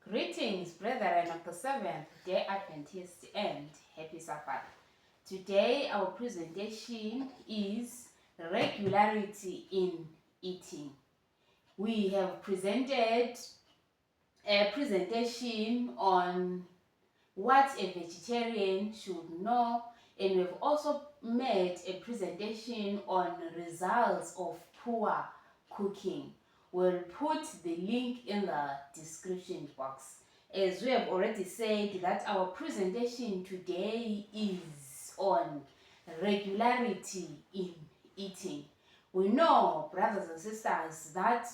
Greetings, brethren of the Seventh-day Adventists, and happy Sabbath. Today, our presentation is regularity in eating. We have presented a presentation on what a vegetarian should know, and we've also made a presentation on results of poor cooking. We'll put the link in the description box. As we have already said, that our presentation today is on regularity in eating. We know, brothers and sisters, that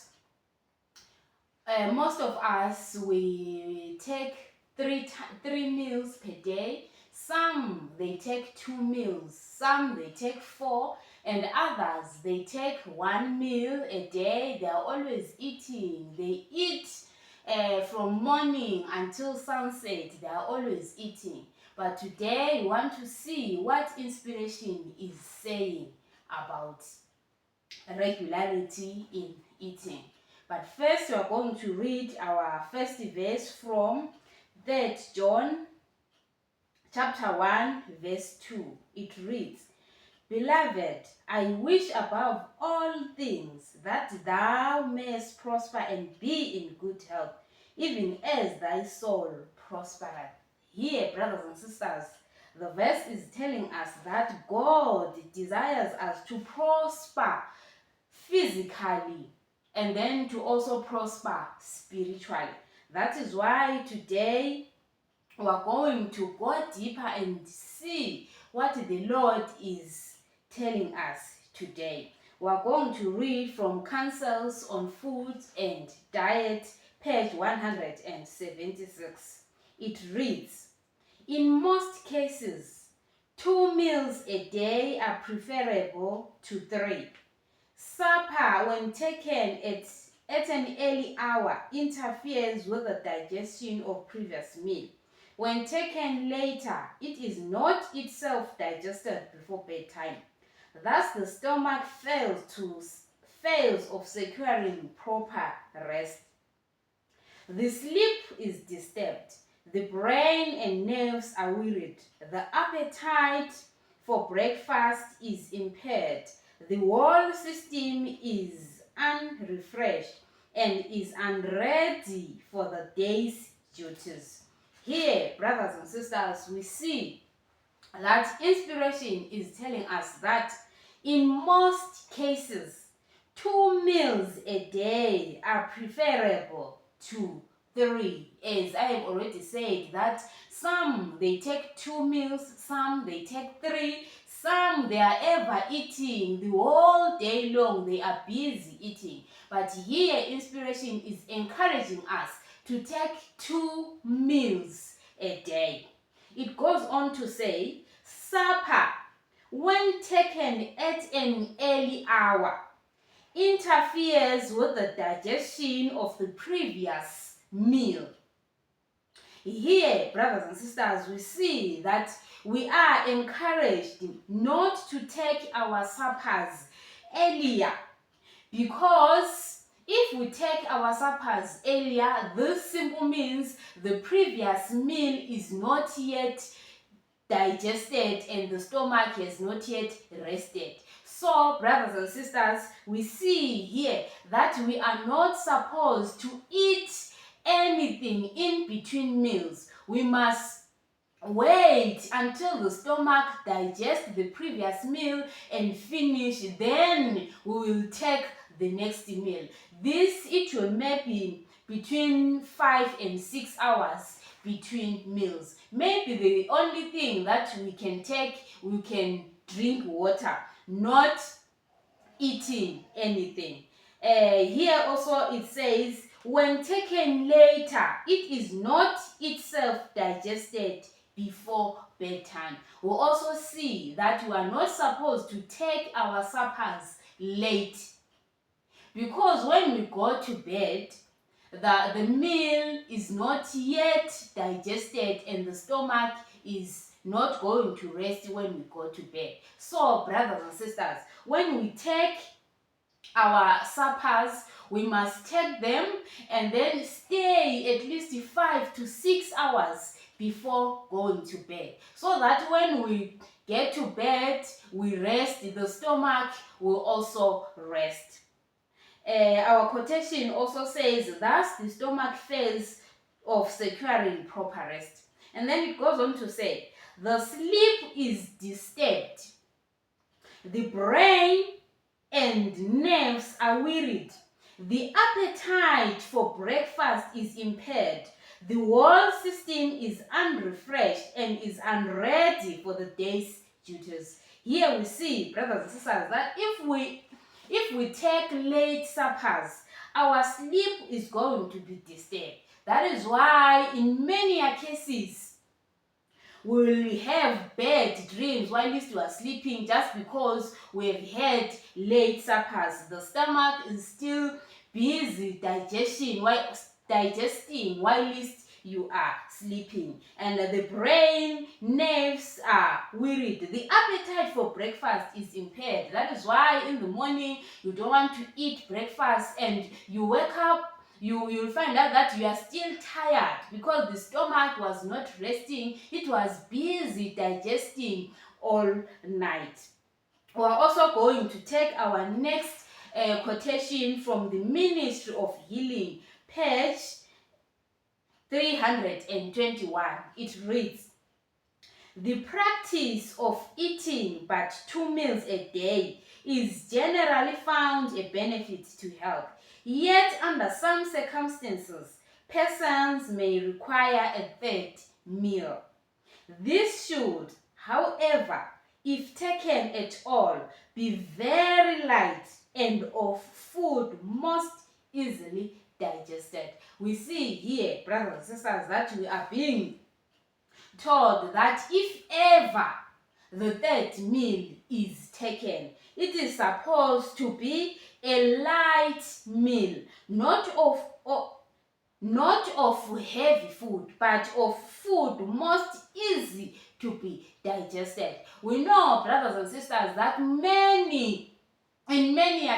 most of us, we take three meals per day. Some they take 2 meals, some they take 4, and others they take 1 meal a day. They are always eating. They eat from morning until sunset. They are always eating. But today we want to see what inspiration is saying about regularity in eating. But first, we are going to read our first verse from 3 John chapter 1, verse 2. It reads, "Beloved, I wish above all things that thou mayest prosper and be in good health, even as thy soul prospereth." Here, brothers and sisters, the verse is telling us that God desires us to prosper physically and then to also prosper spiritually. That is why today we are going to go deeper and see what the Lord is telling us today. We are going to read from Counsels on Food and Diet, page 176. It reads, "In most cases, 2 meals a day are preferable to 3. Supper, when taken at an early hour, interferes with the digestion of previous meal. When taken later, it is not itself digested before bedtime. Thus, the stomach fails of securing proper rest. The sleep is disturbed. The brain and nerves are wearied. The appetite for breakfast is impaired. The whole system is unrefreshed and is unready for the day's duties." Here, brothers and sisters, we see that inspiration is telling us that in most cases, 2 meals a day are preferable to 3. As I have already said, that some they take 2 meals, some they take 3, some they are ever eating the whole day long. They are busy eating. But here, inspiration is encouraging us to take 2 meals a day. It goes on to say, "Supper, when taken at an early hour, interferes with the digestion of the previous meal." Here, brothers and sisters, we see that we are encouraged not to take our suppers earlier, because if we take our suppers earlier, this simply means the previous meal is not yet digested and the stomach has not yet rested. So, brothers and sisters, we see here that we are not supposed to eat anything in between meals. We must wait until the stomach digests the previous meal and finish, then we will take the next meal. This, it will maybe between 5 and 6 hours between meals. Maybe the only thing that we can take, we can drink water, not eating anything. Here also it says, "When taken later, it is not itself digested before bedtime." We also see that we are not supposed to take our suppers late, because when we go to bed, the meal is not yet digested and the stomach is not going to rest when we go to bed. So, brothers and sisters, when we take our suppers, we must take them and then stay at least 5 to 6 hours before going to bed, so that when we get to bed, we rest, the stomach will also rest. Our quotation also says, thus the stomach fails of securing proper rest. And then it goes on to say, the sleep is disturbed, the brain and nerves are wearied, the appetite for breakfast is impaired, the whole system is unrefreshed and is unready for the day's duties. Here we see, brothers and sisters, that if we take late suppers, our sleep is going to be disturbed. That is why in many cases we will have bad dreams while you are sleeping, just because we have had late suppers. The stomach is still busy digesting while you are sleeping, and the brain, nerves are wearied. The appetite for breakfast is impaired. That is why in the morning you don't want to eat breakfast, and you wake up, you'll find out that you are still tired because the stomach was not resting. It was busy digesting all night. We are also going to take our next quotation from the Ministry of Healing, page 321. It reads, the practice of eating but 2 meals a day is generally found a benefit to health. Yet, under some circumstances, persons may require a 3rd meal. This should, however, if taken at all, be very light and of food most easily digested. We see here, brothers and sisters, that we are being told that if ever the 3rd meal is taken, it is supposed to be a light meal, not of heavy food, but of food most easy to be digested. We know, brothers and sisters, that in many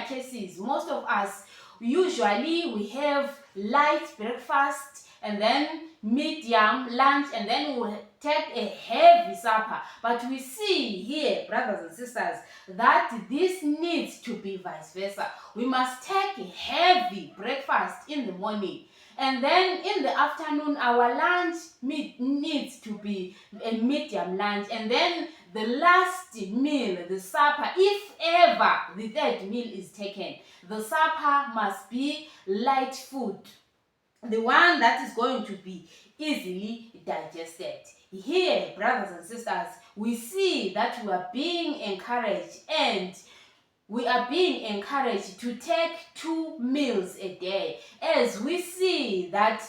cases, most of us, usually we have light breakfast and then medium lunch, and then we'll take a heavy supper. But we see here, brothers and sisters, that this needs to be vice versa. We must take a heavy breakfast in the morning, and then in the afternoon our lunch needs to be a medium lunch, and then the last meal, the supper, if ever the 3rd meal is taken, the supper must be light food, the one that is going to be easily digested. Here, brothers and sisters, we see that we are being encouraged, and we are being encouraged to take 2 meals a day, as we see that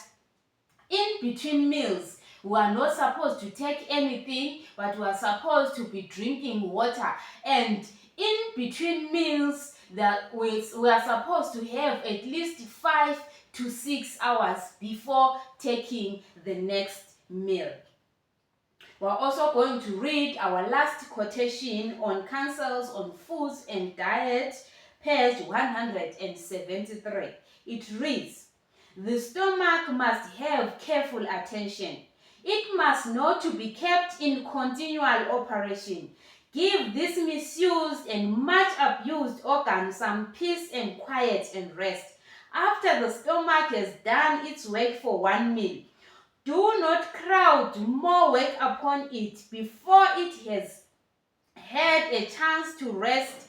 in between meals we are not supposed to take anything, but we are supposed to be drinking water, and in between meals that we are supposed to have at least 5 to 6 hours before taking the next meal. We're also going to read our last quotation on Counsels on Foods and Diet, page 173. It reads, the stomach must have careful attention. It must know to be kept in continual operation. Give this misused and much abused organ some peace and quiet and rest. After the stomach has done its work for 1 meal, do not crowd more work upon it before it has had a chance to rest,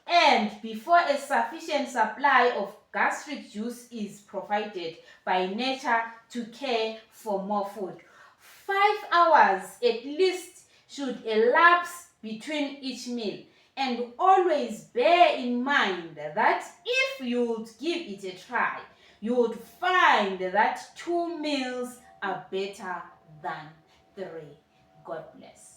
and before a sufficient supply of gastric juice is provided by nature to care for more food. 5 hours at least should elapse between each meal, and always bear in mind that if you would give it a try, you would find that 2 meals are better than 3. God bless.